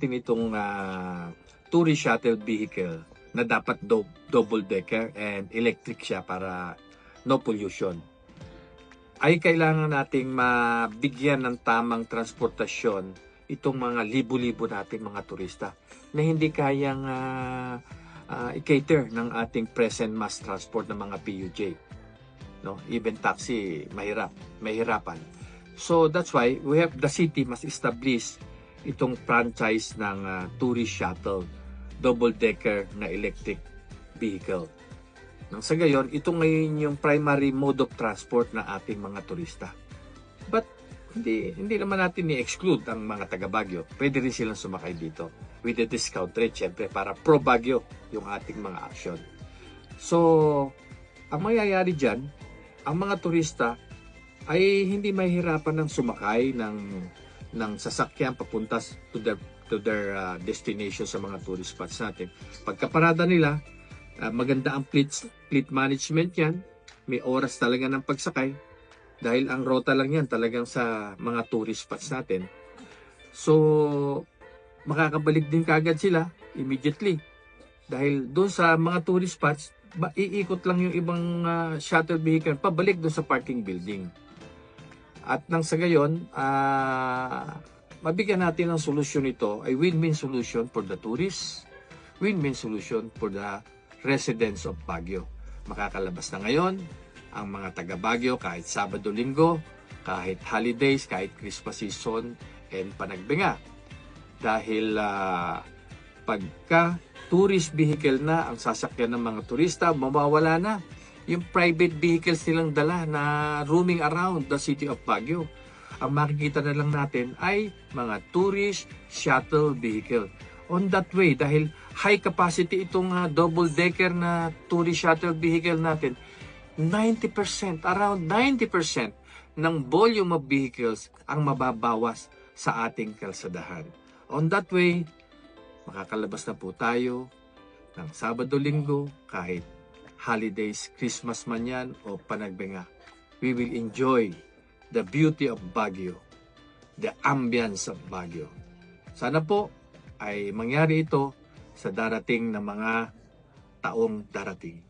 din itong tourist shuttle vehicle na dapat double decker and electric siya para no pollution. Ay kailangan nating mabigyan ng tamang transportasyon itong mga libo-libo nating mga turista na hindi kayang i-cater ng ating present mass transport ng mga PUJ. No, even taxi mahirapan. So that's why the city must establish itong franchise ng tourist shuttle double decker na electric vehicle. Nang sa gayon, ito ngayon yung primary mode of transport na ating mga turista. But hindi naman natin i-exclude ang mga taga Baguio. Pwede rin silang sumakay dito with a discount rate, syempre, para pro Baguio yung ating mga action. So, ang mangyayari dyan, ang mga turista ay hindi mahihirapan ng sumakay ng sasakyan papunta to their destination sa mga tourist spots natin. Pagkaparada nila, maganda ang fleet management yan. May oras talaga ng pagsakay dahil ang rota lang yan talagang sa mga tourist spots natin. So, makakabalik din kagad sila immediately. Dahil doon sa mga tourist spots, iikot lang yung ibang shuttle vehicle pabalik doon sa parking building. At nang sa gayon, mabigyan natin ng solusyon ito ay win-win solution for the tourists, win-win solution for the residents of Baguio. Makakalabas na ngayon ang mga taga Baguio kahit Sabado, Linggo, kahit holidays, kahit Christmas season and Panagbenga. Dahil pagka tourist vehicle na ang sasakyan ng mga turista, mawawala na yung private vehicles nilang dala na roaming around the city of Baguio. Ang makikita na lang natin ay mga tourist shuttle vehicle. On that way, dahil high capacity itong double-decker na tourist shuttle vehicle natin, 90%, around 90% ng volume of vehicles ang mababawas sa ating kalsadahan. On that way, makakalabas na po tayo ng Sabado, Linggo, kahit holidays, Christmas man yan o Panagbenga. We will enjoy the beauty of Baguio, the ambience of Baguio. Sana po ay mangyari ito sa darating na mga taong darating.